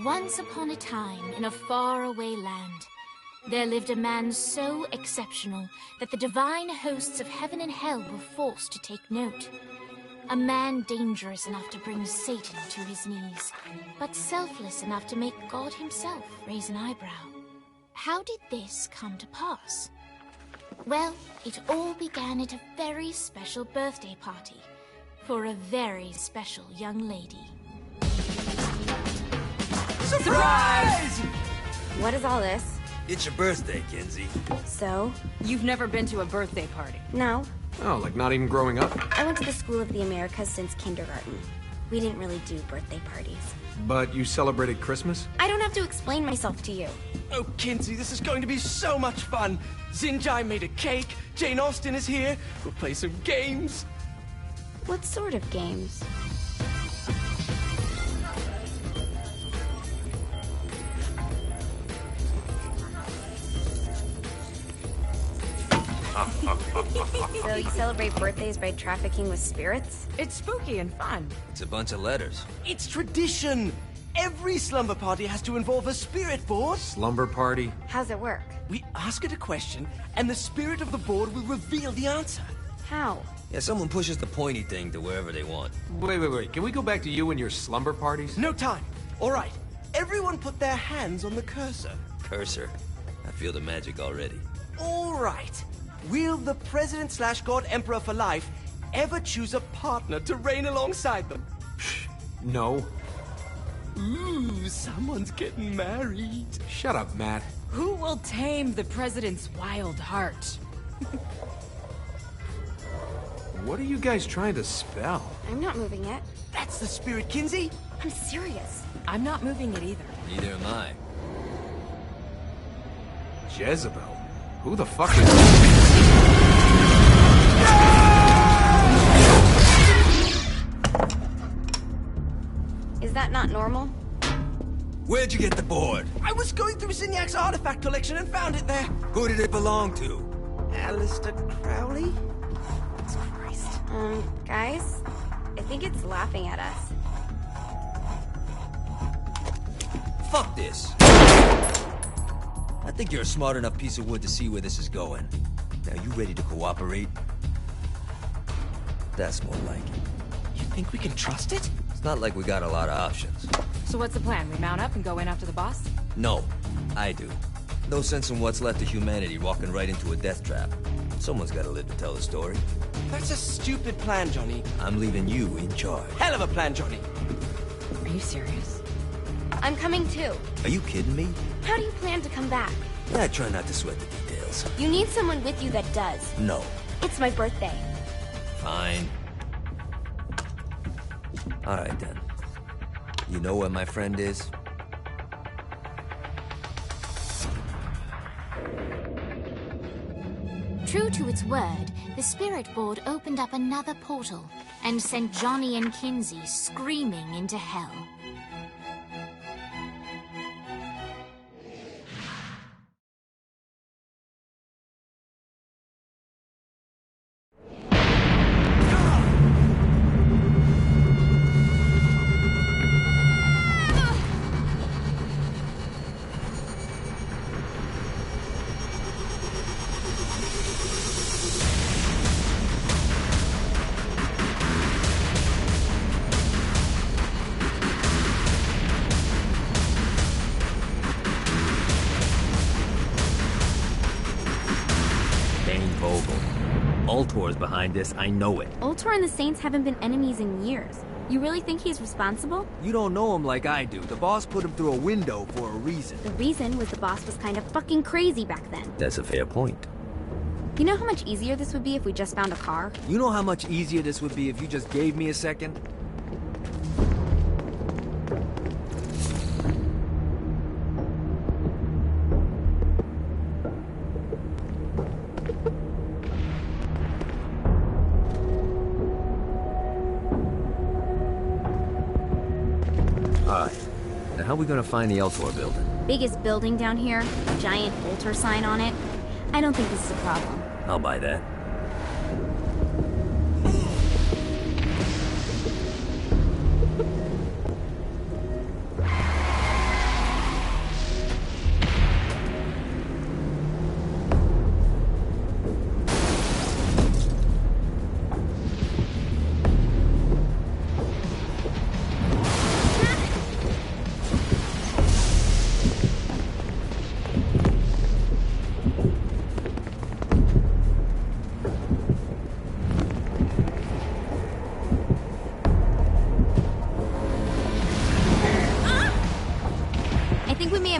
Once upon a time, in a faraway land, there lived a man so exceptional that the divine hosts of heaven and hell were forced to take note. A man dangerous enough to bring Satan to his knees, but selfless enough to make God himself raise an eyebrow. How did this come to pass? Well, it all began at a very special birthday party for a very special young lady. Surprise! What is all this? It's your birthday, Kinsey. So? You've never been to a birthday party? No. Oh, like not even growing up? I went to the School of the Americas since kindergarten. We didn't really do birthday parties. But you celebrated Christmas? I don't have to explain myself to you. Oh, Kinsey, this is going to be so much fun. Zinjai made a cake, Jane Austen is here, we'll play some games. What sort of games? So you celebrate birthdays by trafficking with spirits? It's spooky and fun. It's a bunch of letters. It's tradition. Every slumber party has to involve a spirit board. Slumber party? How's it work? We ask it a question, and the spirit of the board will reveal the answer. How? Yeah, someone pushes the pointy thing to wherever they want. Wait. Can we go back to you and your slumber parties? No time. All right. Everyone put their hands on the cursor. Cursor. I feel the magic already. All right. Will the President/God Emperor for life ever choose a partner to reign alongside them? No. Ooh, someone's getting married. Shut up, Matt. Who will tame the president's wild heart? What are you guys trying to spell? I'm not moving it. That's the spirit, Kinsey. I'm serious. I'm not moving it either. Neither am I. Jezebel? Who the fuck is... Is that not normal? Where'd you get the board? I was going through Zignac's artifact collection and found it there. Who did it belong to? Alistair Crowley? Christ. Guys? I think it's laughing at us. Fuck this. I think you're a smart enough piece of wood to see where this is going. Now, you ready to cooperate? That's more like it. You think we can trust it? It's not like we got a lot of options. So what's the plan? We mount up and go in after the boss? No, I do. No sense in what's left of humanity walking right into a death trap. Someone's gotta live to tell the story. That's a stupid plan, Johnny. I'm leaving you in charge. Hell of a plan, Johnny. Are you serious? I'm coming too. Are you kidding me? How do you plan to come back? I try not to sweat the details. You need someone with you that does. No. It's my birthday. Fine. Alright then. You know where my friend is? True to its word, the spirit board opened up another portal and sent Johnny and Kinsey screaming into hell. Ultor's behind this, I know it. Ultor and the Saints haven't been enemies in years. You really think he's responsible? You don't know him like I do. The boss put him through a window for a reason. The reason was the boss was kind of fucking crazy back then. That's a fair point. You know how much easier this would be if we just found a car? You know how much easier this would be if you just gave me a second? How are we gonna find the Eltor building? Biggest building down here, a giant Ultor sign on it. I don't think this is a problem. I'll buy that.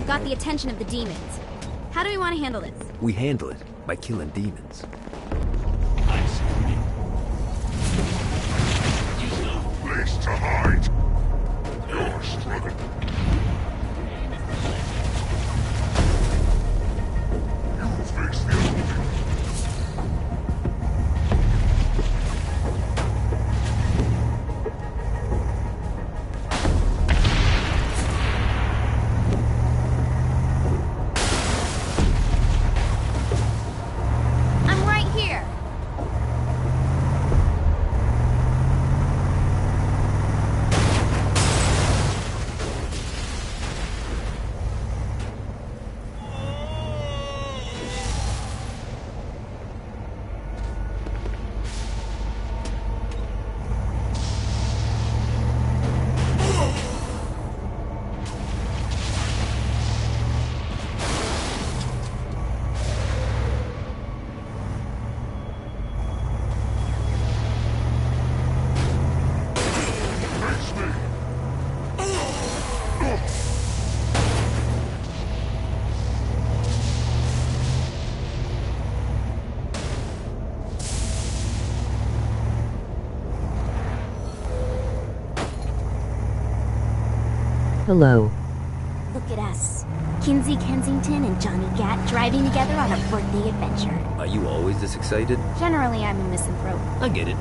I've got the attention of the demons. How do we want to handle this? We handle it by killing demons. Place to hide. Your struggle. You face the enemy. I'm right here. Face me. Hello. Look at us. Kinsey Kensington and Johnny Gat driving together on a birthday adventure. Are you always this excited? Generally, I'm a misanthrope. I get it.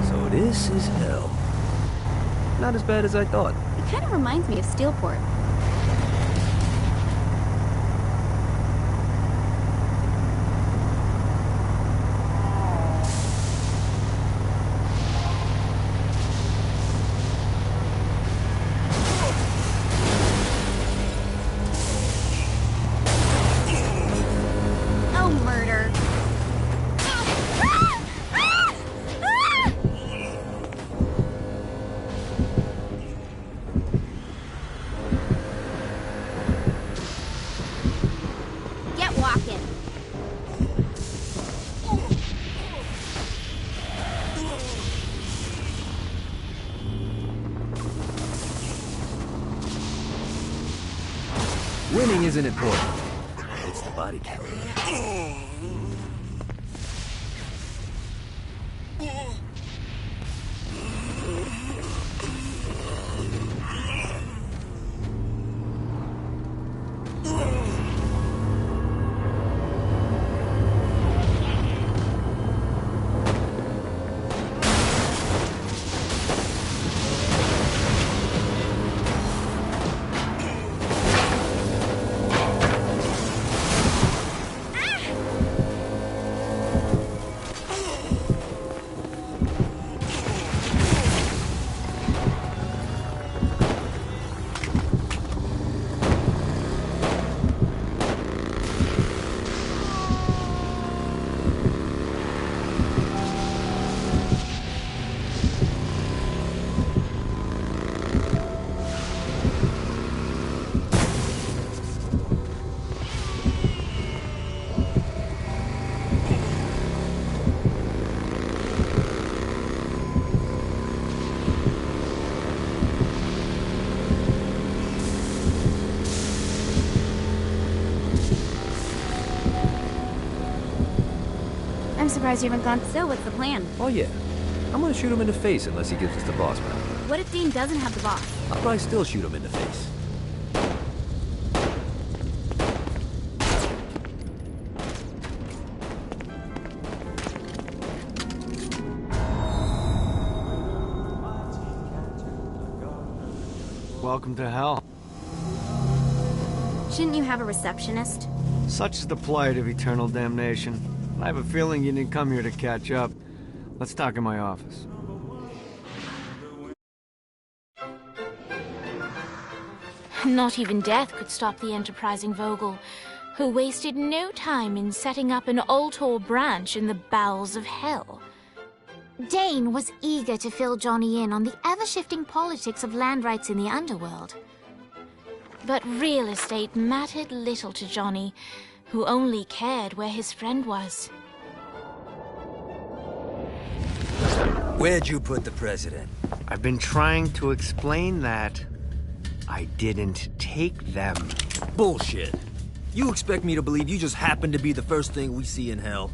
So this is hell. Not as bad as I thought. It kind of reminds me of Steelport. Oh, murder. Get walking. Winning isn't important. It's the body count. I'm surprised you haven't gone. So, what's the plan? Oh yeah. I'm gonna shoot him in the face unless he gives us the boss back. What if Dean doesn't have the boss? I'll probably still shoot him in the face. Welcome to hell. Shouldn't you have a receptionist? Such is the plight of eternal damnation. I have a feeling you didn't come here to catch up. Let's talk in my office. Not even death could stop the enterprising Vogel, who wasted no time in setting up an Altor branch in the bowels of hell. Dane was eager to fill Johnny in on the ever-shifting politics of land rights in the underworld. But real estate mattered little to Johnny, who only cared where his friend was. Where'd you put the president? I've been trying to explain that. I didn't take them. Bullshit. You expect me to believe you just happened to be the first thing we see in hell?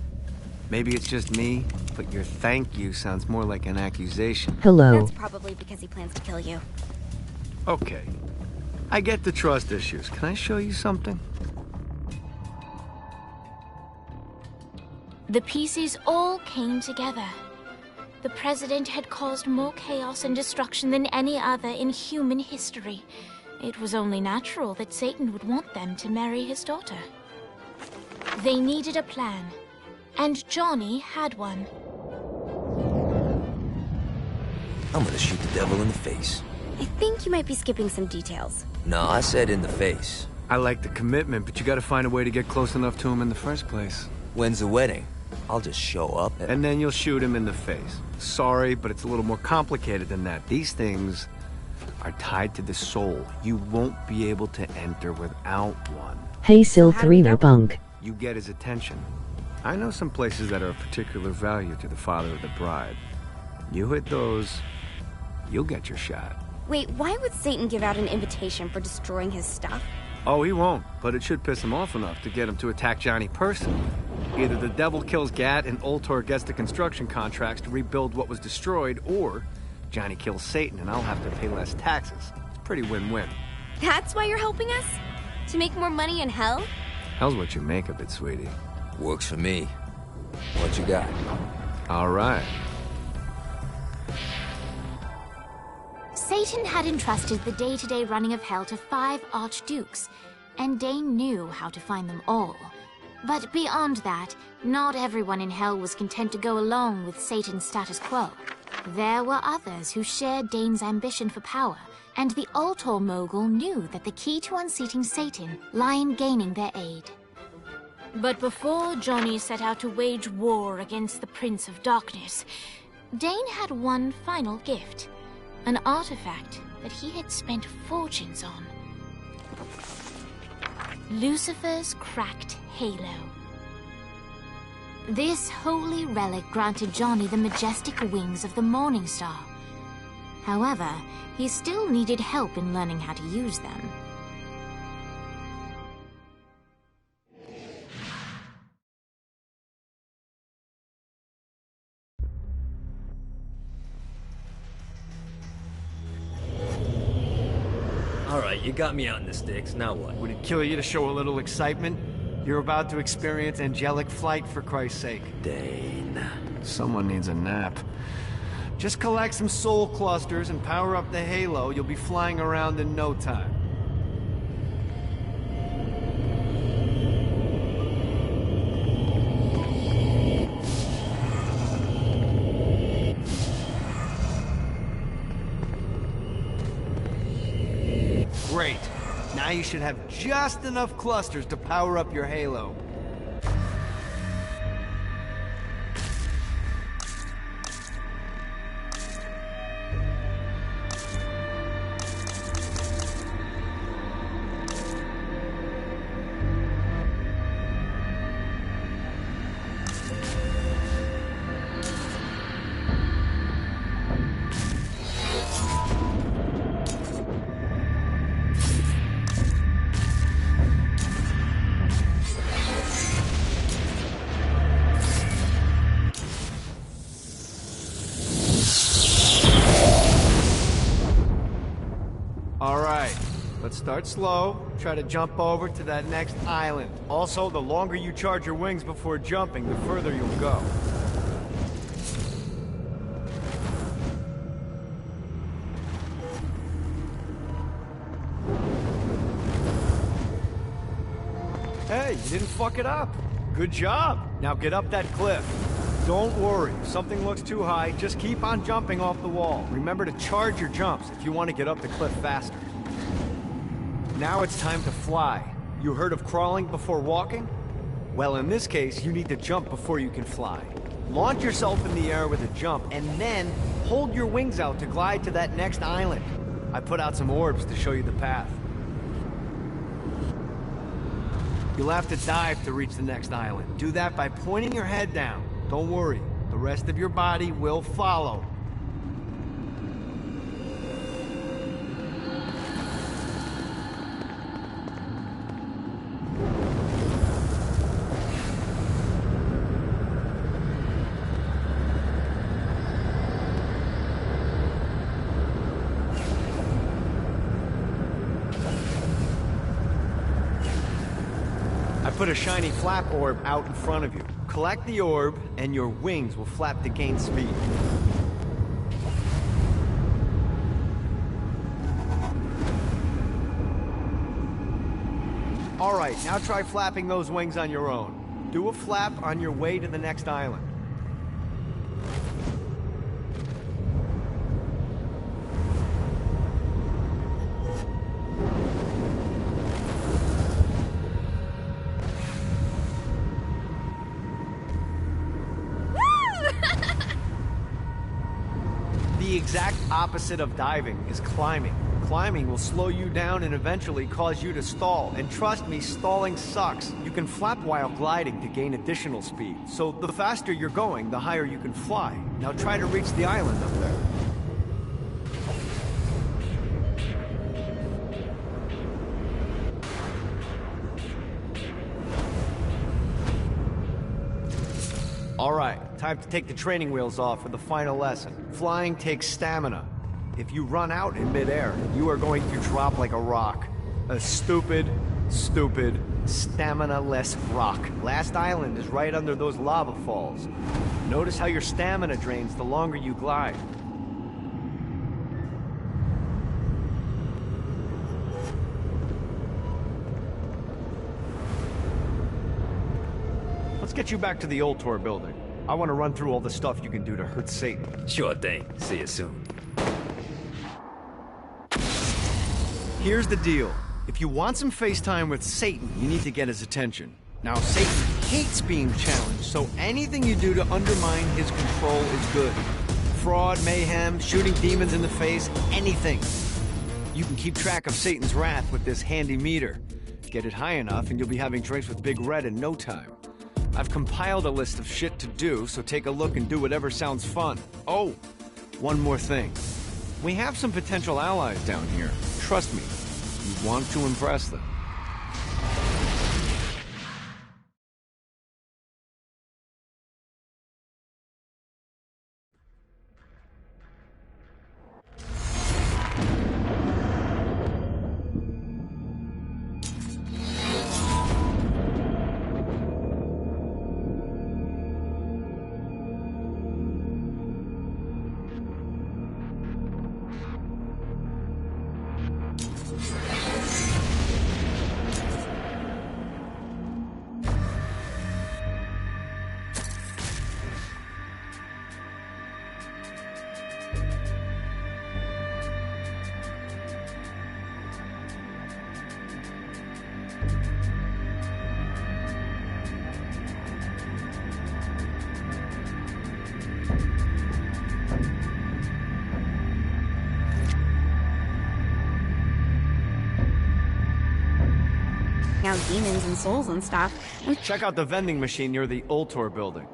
Maybe it's just me, but your thank you sounds more like an accusation. Hello. That's probably because he plans to kill you. Okay. I get the trust issues. Can I show you something? The pieces all came together. The president had caused more chaos and destruction than any other in human history. It was only natural that Satan would want them to marry his daughter. They needed a plan, and Johnny had one. I'm gonna shoot the devil in the face. I think you might be skipping some details. No, I said in the face. I like the commitment, but you gotta find a way to get close enough to him in the first place. When's the wedding? I'll just show up and then you'll shoot him in the face. Sorry, but it's a little more complicated than that. These things are tied to the soul. You won't be able to enter without one. Hey Sil 3 Punk. You get his attention. I know some places that are of particular value to the father of the bride. You hit those, you'll get your shot. Wait, why would Satan give out an invitation for destroying his stuff? Oh, he won't, but it should piss him off enough to get him to attack Johnny personally. Either the devil kills Gat and Ultor gets the construction contracts to rebuild what was destroyed, or Johnny kills Satan and I'll have to pay less taxes. It's pretty win-win. That's why you're helping us? To make more money in hell? Hell's what you make of it, sweetie. Works for me. What you got? All right. Satan had entrusted the day-to-day running of hell to 5 archdukes, and Dane knew how to find them all. But beyond that, not everyone in hell was content to go along with Satan's status quo. There were others who shared Dane's ambition for power, and the Ultor mogul knew that the key to unseating Satan lay in gaining their aid. But before Johnny set out to wage war against the Prince of Darkness, Dane had one final gift. An artifact that he had spent fortunes on. Lucifer's cracked halo. This holy relic granted Johnny the majestic wings of the Morning Star. However, he still needed help in learning how to use them. Alright, you got me out in the sticks, now what? Would it kill you to show a little excitement? You're about to experience angelic flight, for Christ's sake. Dane. Someone needs a nap. Just collect some soul clusters and power up the halo. You'll be flying around in no time. Great. Now you should have just enough clusters to power up your halo. Let's start slow. Try to jump over to that next island. Also, the longer you charge your wings before jumping, the further you'll go. Hey, you didn't fuck it up. Good job. Now get up that cliff. Don't worry, if something looks too high, just keep on jumping off the wall. Remember to charge your jumps if you want to get up the cliff faster. Now it's time to fly. You heard of crawling before walking? Well, in this case, you need to jump before you can fly. Launch yourself in the air with a jump, and then hold your wings out to glide to that next island. I put out some orbs to show you the path. You'll have to dive to reach the next island. Do that by pointing your head down. Don't worry, the rest of your body will follow. Put a shiny flap orb out in front of you. Collect the orb, and your wings will flap to gain speed. Alright, now try flapping those wings on your own. Do a flap on your way to the next island. The exact opposite of diving is climbing. Climbing will slow you down and eventually cause you to stall. And trust me, stalling sucks. You can flap while gliding to gain additional speed. So the faster you're going, the higher you can fly. Now try to reach the island up there. Alright, time to take the training wheels off for the final lesson. Flying takes stamina. If you run out in midair, you are going to drop like a rock. A stupid, stamina-less rock. Last island is right under those lava falls. Notice how your stamina drains the longer you glide. Let's get you back to the old tour building. I want to run through all the stuff you can do to hurt Satan. Sure thing. See you soon. Here's the deal. If you want some FaceTime with Satan, you need to get his attention. Now, Satan hates being challenged, so anything you do to undermine his control is good. Fraud, mayhem, shooting demons in the face, anything. You can keep track of Satan's wrath with this handy meter. Get it high enough and you'll be having drinks with Big Red in no time. I've compiled a list of shit to do, so take a look and do whatever sounds fun. Oh, one more thing. We have some potential allies down here. Trust me, you want to impress them. Out demons and souls and stuff. Check out the vending machine near the old tour building.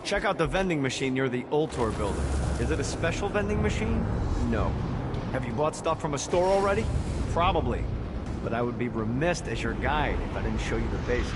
Check out the vending machine near the old tour building. Is it a special vending machine? No. Have you bought stuff from a store already? Probably. But I would be remiss as your guide if I didn't show you the basics.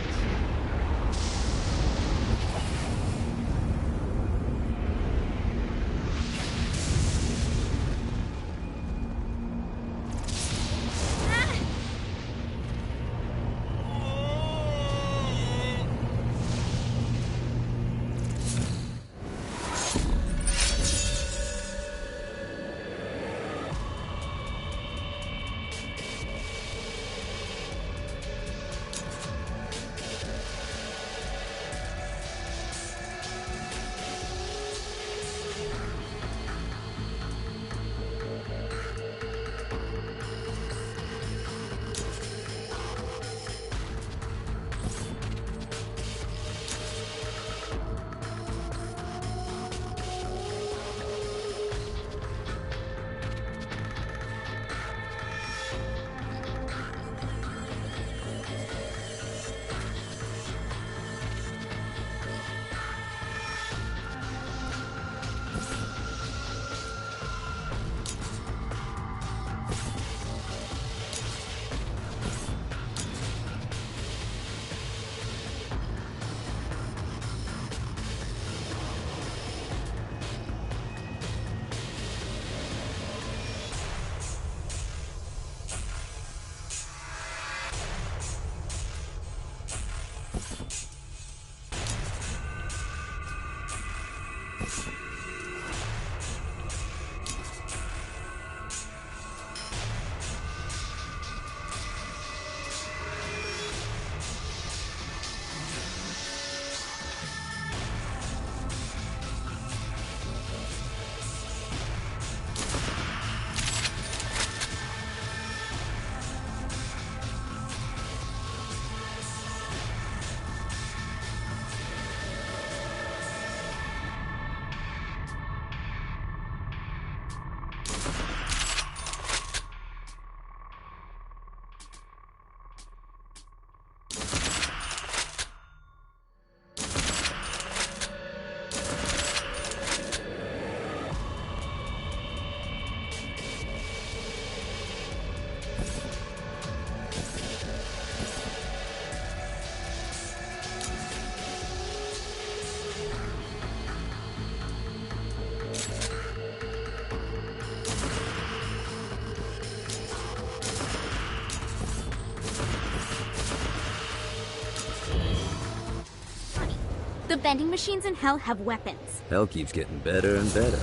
vending machines in hell have weapons. Hell keeps getting better and better.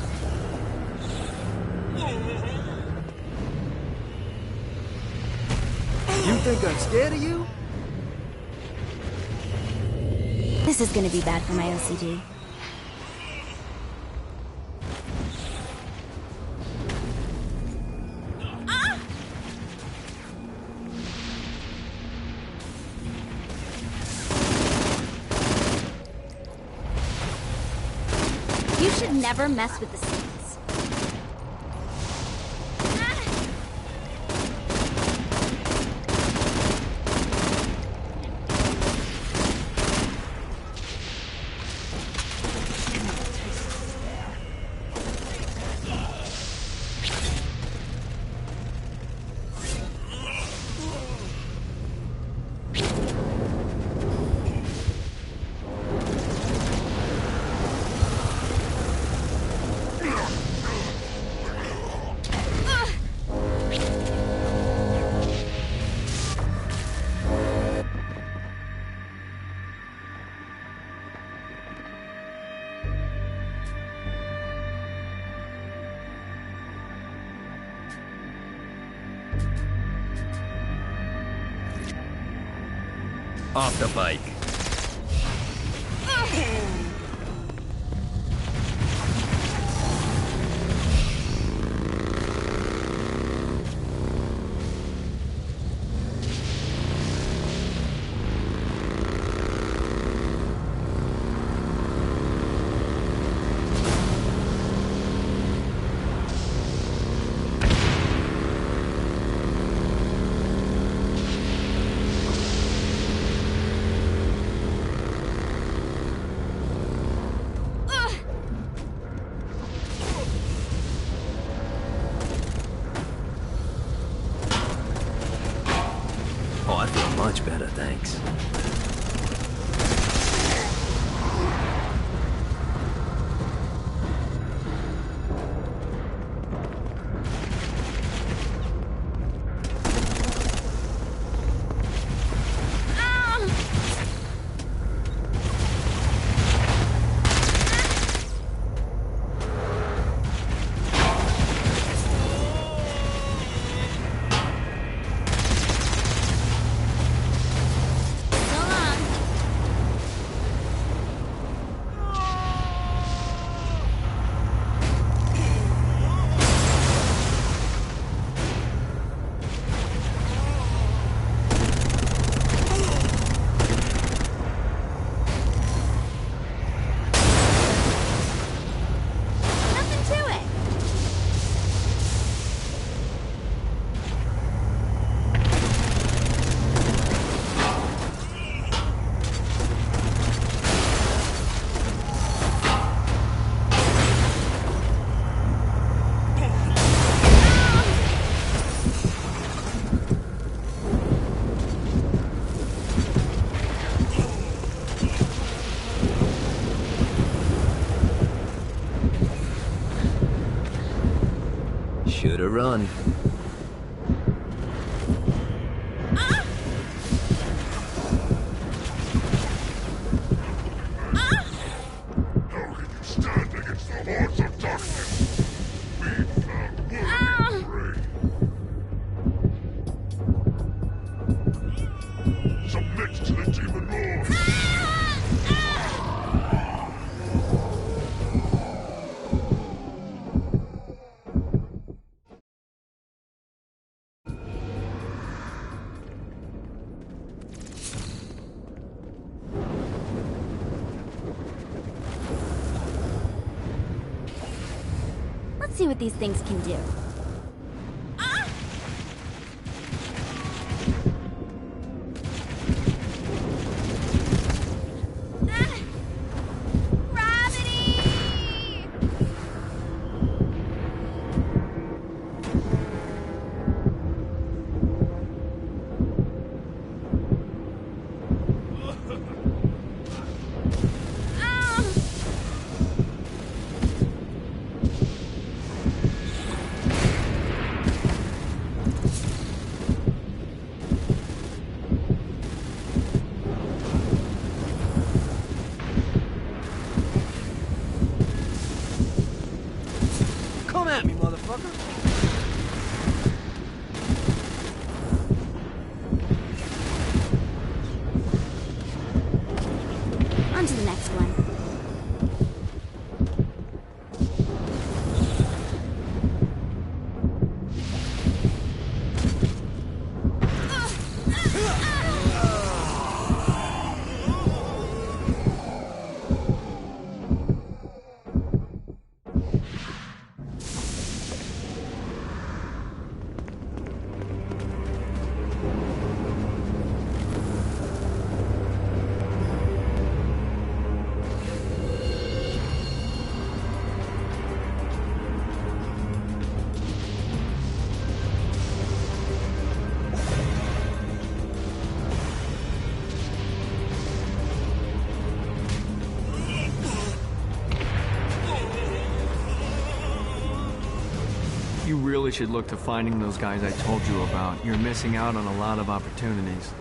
You think I'm scared of you? This is gonna be bad for my OCD. You should never mess with the seeds. Off the bike. Oh, I feel much better, thanks. Should've run. How can you stand against the hordes of darkness? We found one prey. Submit to the demon lord. Let's see what these things can do. really should look to finding those guys I told you about. You're missing out on a lot of opportunities.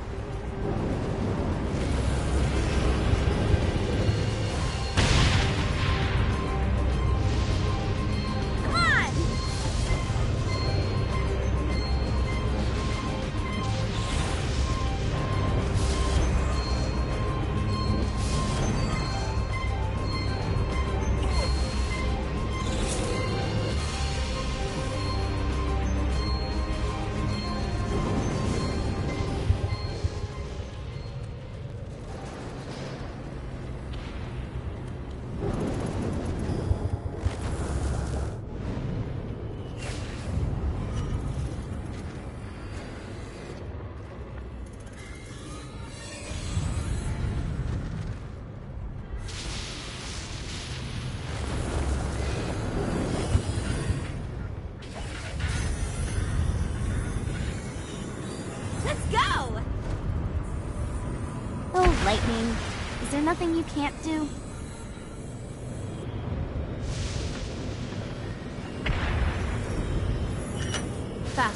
Oh, Lightning. Is there nothing you can't do? Fact.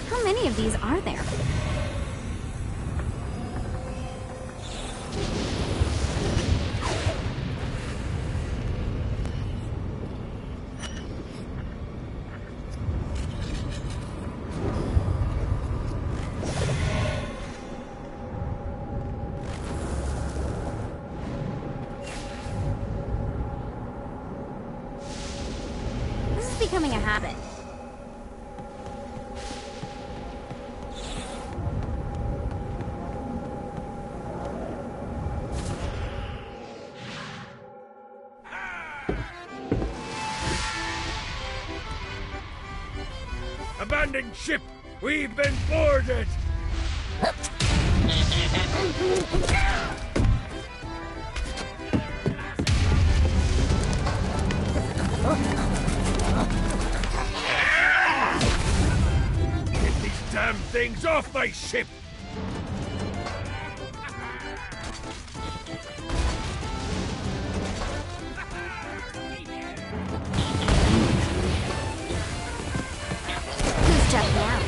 How many of these are there? Becoming a habit. Abandoned ship! We've been boarded! Damn things off my ship! Who's just now?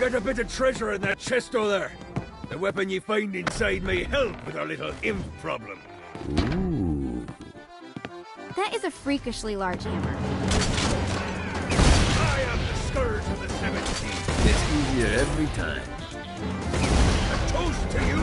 Got a bit of treasure in that chest over there. The weapon you find inside may help with our little imp problem. Ooh. That is a freakishly large hammer. I am the scourge of the 17th. It's easier every time. A toast to you.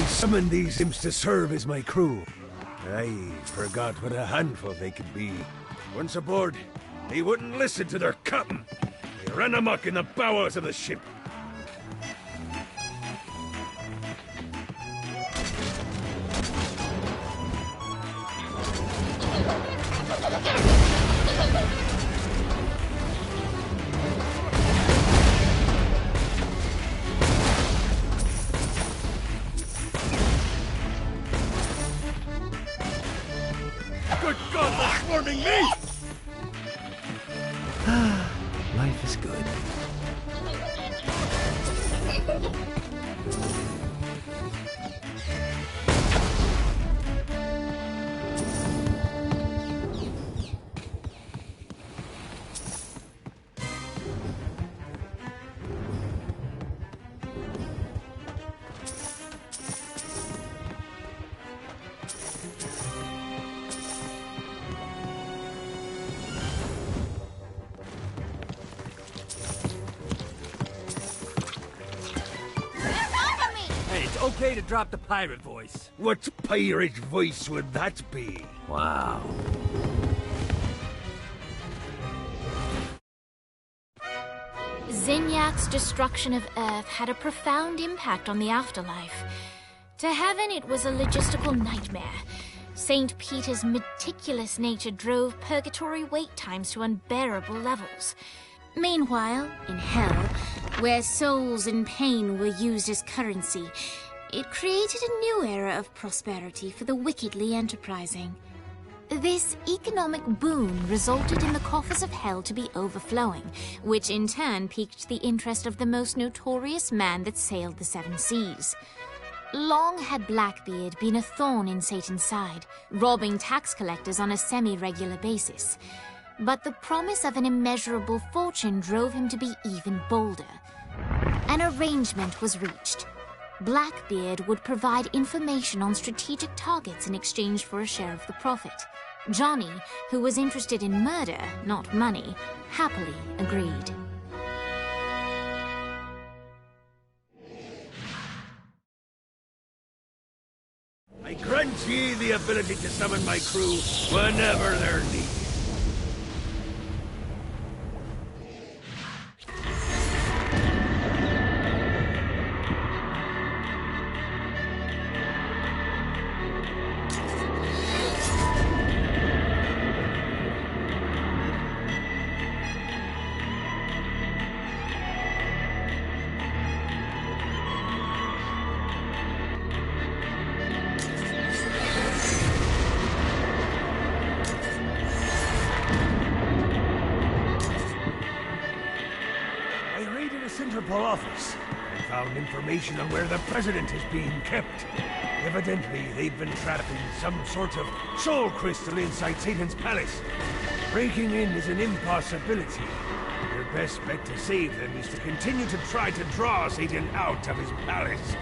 Summoned these imps to serve as my crew. I forgot what a handful they could be. Once aboard, they wouldn't listen to their captain. They ran amok in the bowels of the ship. Good God, they're swarming me! Life is good. okay to drop the pirate voice. What pirate voice would that be? Wow. Zinyak's destruction of Earth had a profound impact on the afterlife. To heaven, it was a logistical nightmare. St. Peter's meticulous nature drove purgatory wait times to unbearable levels. Meanwhile, in hell, where souls in pain were used as currency, it created a new era of prosperity for the wickedly enterprising. This economic boom resulted in the coffers of hell to be overflowing, which in turn piqued the interest of the most notorious man that sailed the seven seas. Long had Blackbeard been a thorn in Satan's side, robbing tax collectors on a semi-regular basis. But the promise of an immeasurable fortune drove him to be even bolder. An arrangement was reached. Blackbeard would provide information on strategic targets in exchange for a share of the profit. Johnny, who was interested in murder, not money, happily agreed. I grant ye the ability to summon my crew whenever they're needed. Interpol office and found information on where the president is being kept. Evidently, they've been trapped in some sort of soul crystal inside Satan's palace. Breaking in is an impossibility. Your best bet to save them is to continue to try to draw Satan out of his palace.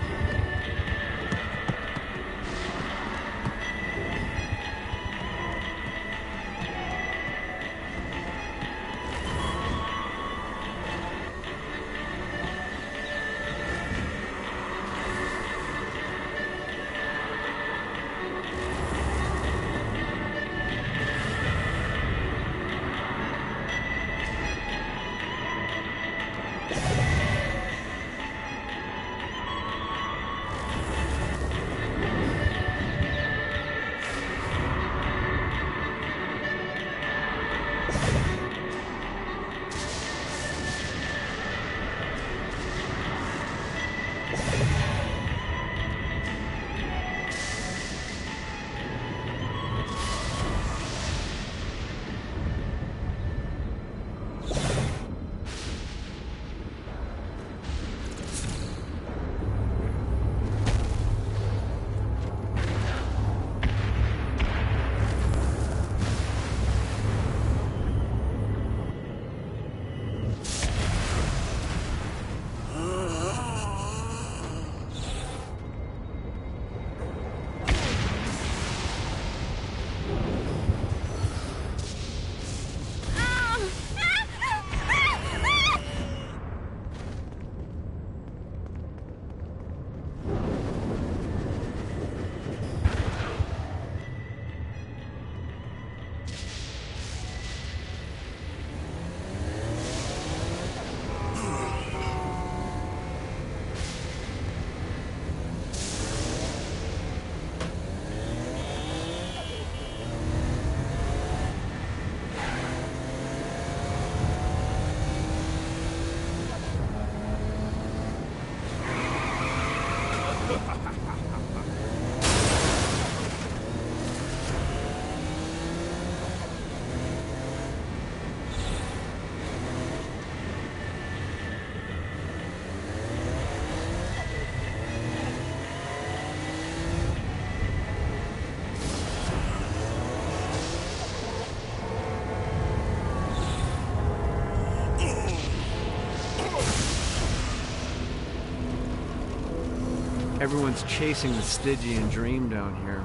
Everyone's chasing the Stygian dream down here.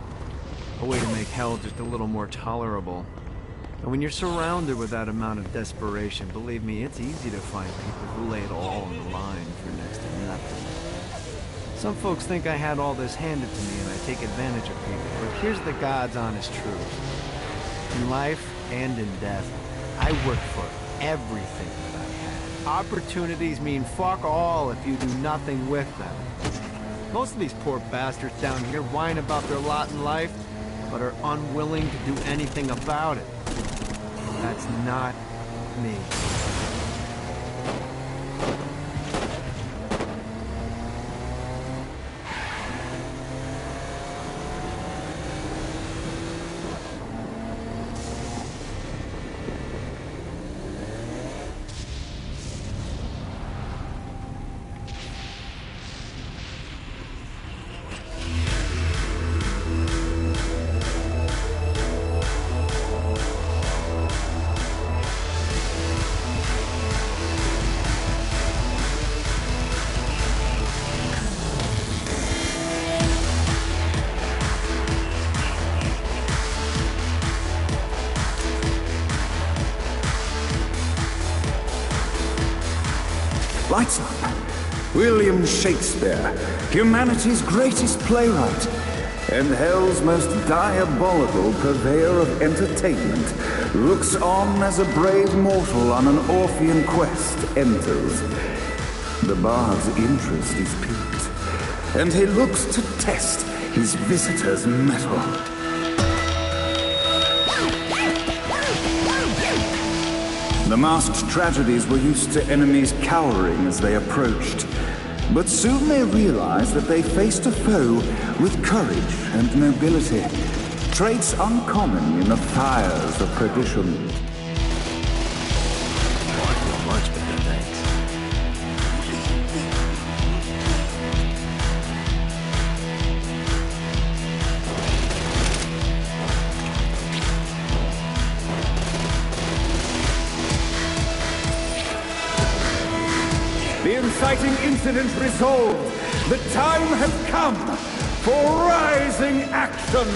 A way to make hell just a little more tolerable. And when you're surrounded with that amount of desperation, believe me, it's easy to find people who lay it all on the line for next to nothing. Some folks think I had all this handed to me and I take advantage of people, but here's the God's honest truth. In life and in death, I work for everything that I had. Opportunities mean fuck all if you do nothing with them. Most of these poor bastards down here whine about their lot in life, but are unwilling to do anything about it. That's not me. Lights up. William Shakespeare, humanity's greatest playwright, and hell's most diabolical purveyor of entertainment, looks on as a brave mortal on an Orphean quest enters. The bard's interest is piqued, and he looks to test his visitor's mettle. The masked tragedies were used to enemies cowering as they approached. But soon they realized that they faced a foe with courage and nobility, traits uncommon in the fires of perdition. I feel much better, thanks. The inciting incident resolved. The time has come for rising action.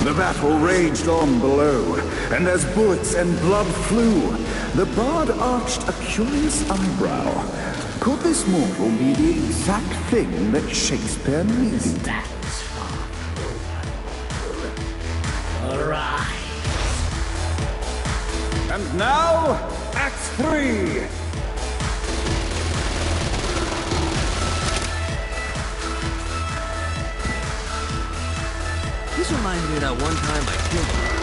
The battle raged on below, and as bullets and blood flew, the bard arched a curious eyebrow. Could this mortal be the exact thing that Shakespeare needed? And now, Act 3! This reminds me of that one time I killed her.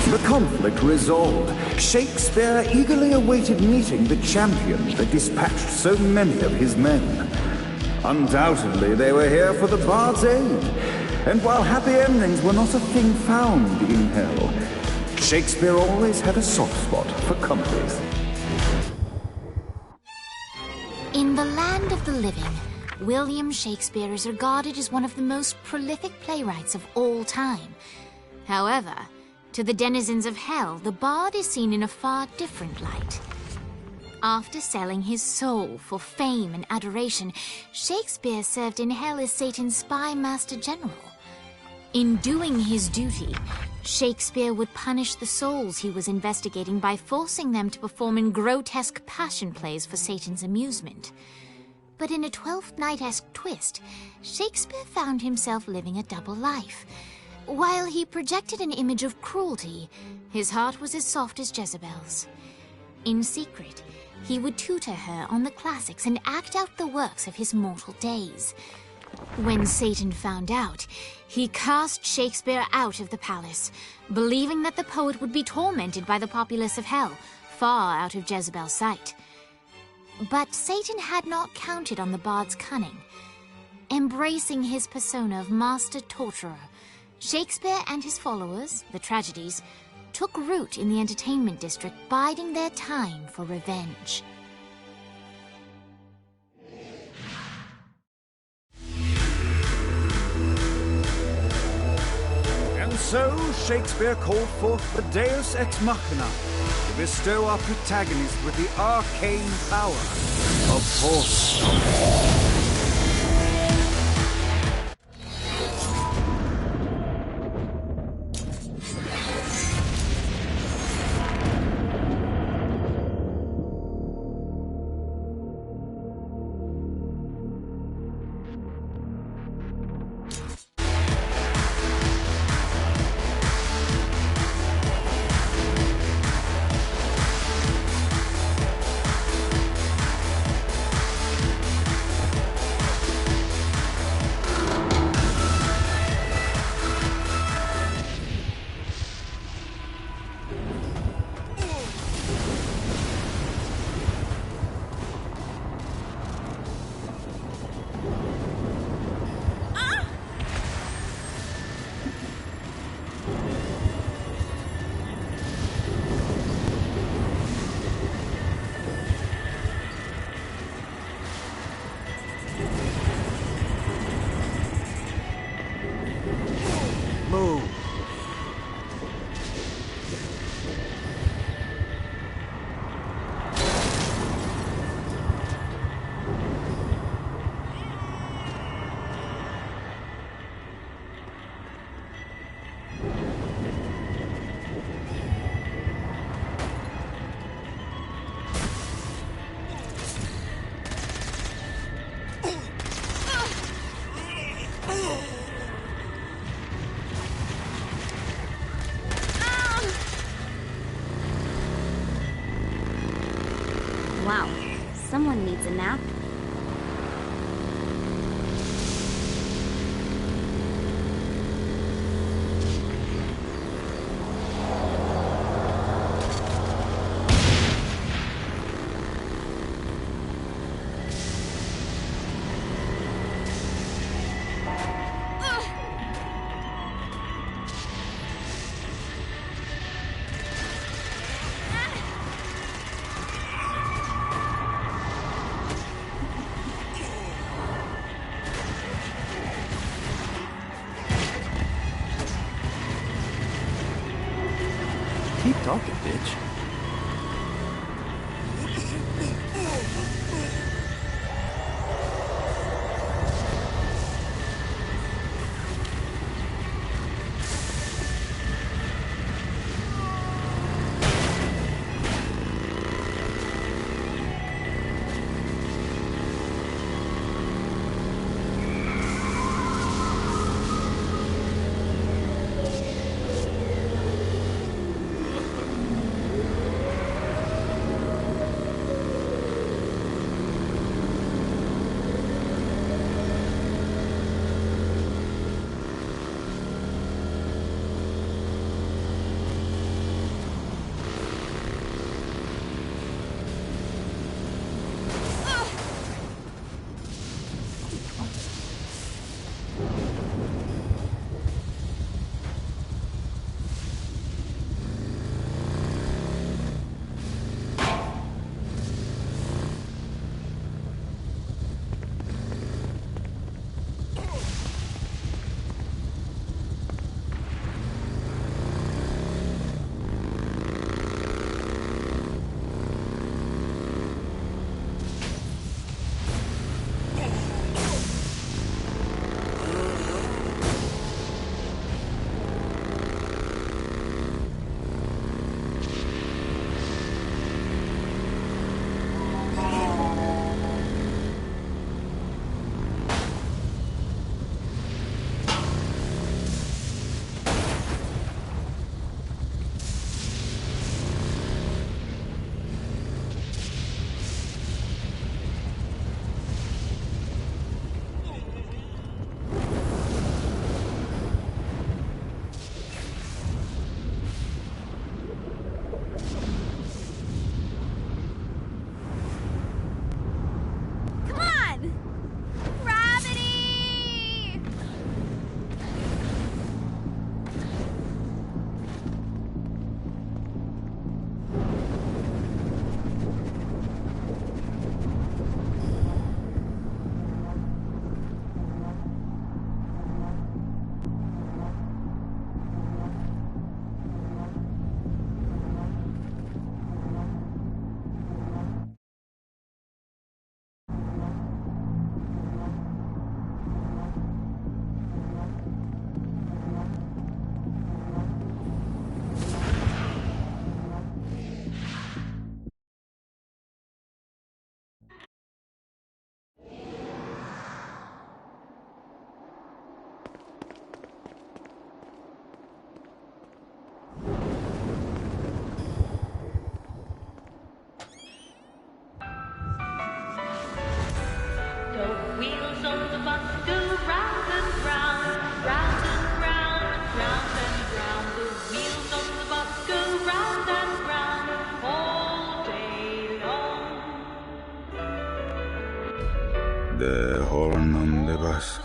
The conflict resolved, Shakespeare eagerly awaited meeting the champion that dispatched so many of his men. Undoubtedly, they were here for the bard's aid, and while happy endings were not a thing found in hell, Shakespeare always had a soft spot for comedies. In the land of the living, William Shakespeare is regarded as one of the most prolific playwrights of all time. However, to the denizens of hell, the bard is seen in a far different light. After selling his soul for fame and adoration, Shakespeare served in hell as Satan's spy master general. In doing his duty, Shakespeare would punish the souls he was investigating by forcing them to perform in grotesque passion plays for Satan's amusement. But in a Twelfth Night-esque twist, Shakespeare found himself living a double life. While he projected an image of cruelty, his heart was as soft as Jezebel's. In secret, he would tutor her on the classics and act out the works of his mortal days. When Satan found out, he cast Shakespeare out of the palace, believing that the poet would be tormented by the populace of hell, far out of Jezebel's sight. But Satan had not counted on the bard's cunning. Embracing his persona of master torturer, Shakespeare and his followers, the tragedies, took root in the entertainment district, biding their time for revenge. And so, Shakespeare called forth the Deus Ex Machina to bestow our protagonist with the arcane power of force. Wow, someone needs a nap. Keep talking, bitch.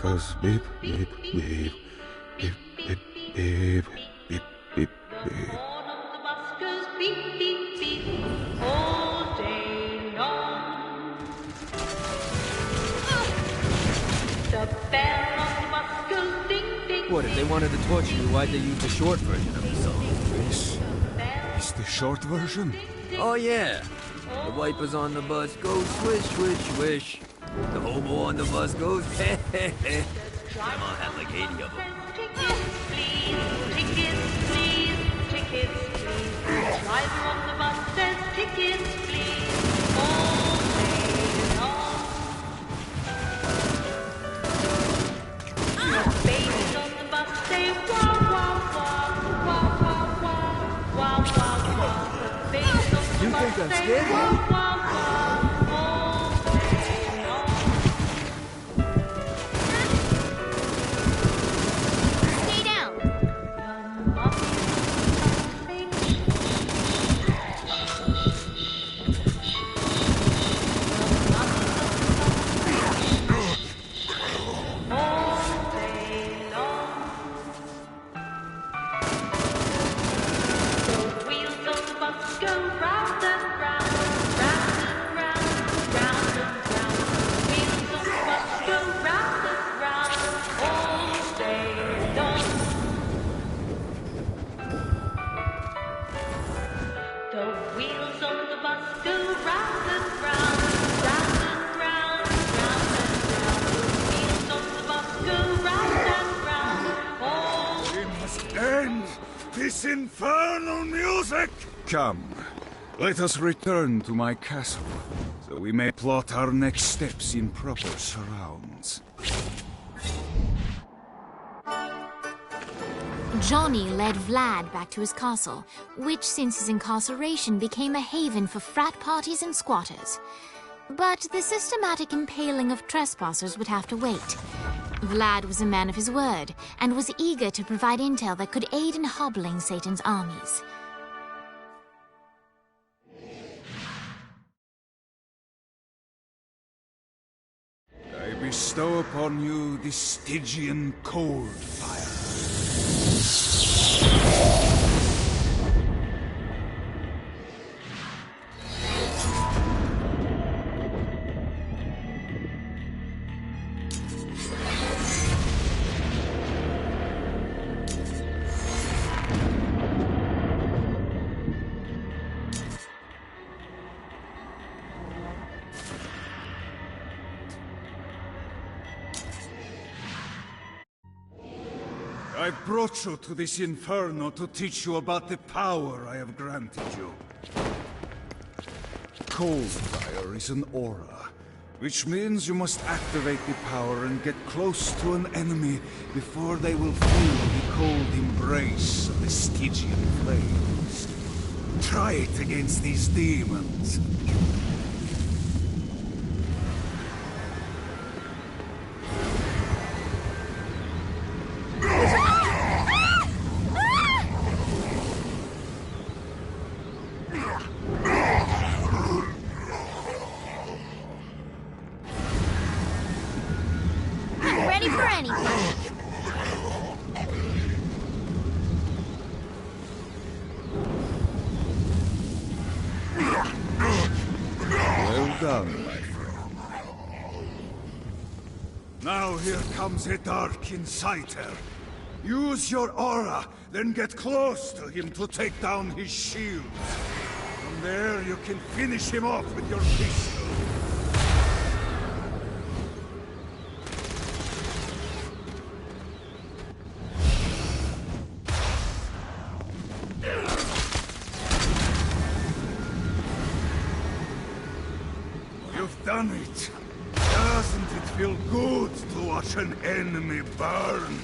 Fuzz, beep, beep, beep, beep, beep, beep, beep, beep, beep. What, if they wanted to torture you, why'd they use the short version of the song? This is the short version. Oh, yeah. The wipers on the bus go swish, swish, swish. The hobo on the bus goes heh, heh, heh. Grandma had like 80 of them. Driver on the bus says tickets, please, all day long. Babies on the bus say wah, wah, wah, wah, wah, wah, wah, wah, wah. Babies on the You bus think I'm say scared? wah, wah, wah, all day long. Stay down. End this infernal music! Come, let us return to my castle, so we may plot our next steps in proper surrounds. Johnny led Vlad back to his castle, which since his incarceration became a haven for frat parties and squatters. But the systematic impaling of trespassers would have to wait. Vlad was a man of his word, and was eager to provide intel that could aid in hobbling Satan's armies. I bestow upon you the Stygian cold fire. I brought you to this inferno to teach you about the power I have granted you. Cold fire is an aura, which means you must activate the power and get close to an enemy before they will feel the cold embrace of the Stygian flames. Try it against these demons. Ready for anything. Well done, my friend. Now here comes a dark inciter. Use your aura, then get close to him to take down his shield. From there, you can finish him off with your pistol. You've done it. Doesn't it feel good to watch an enemy burn?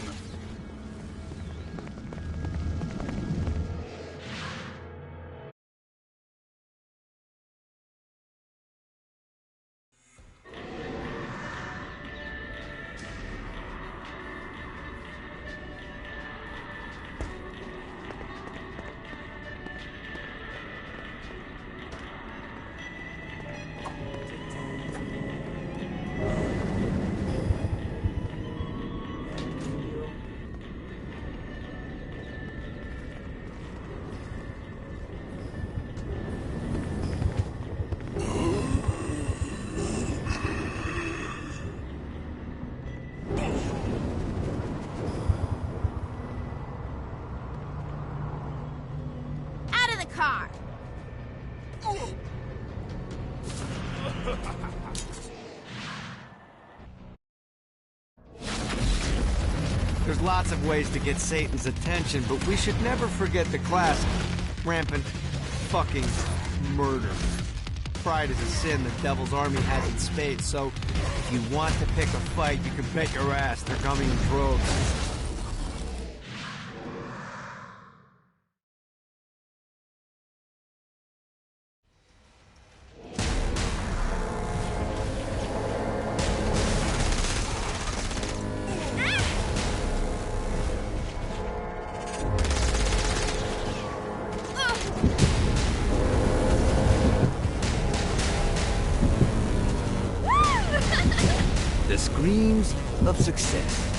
car. There's lots of ways to get Satan's attention, but we should never forget the classic rampant fucking murder. Pride is a sin the Devil's Army has in spades, so if you want to pick a fight, you can bet your ass they're coming in droves. The screams of success.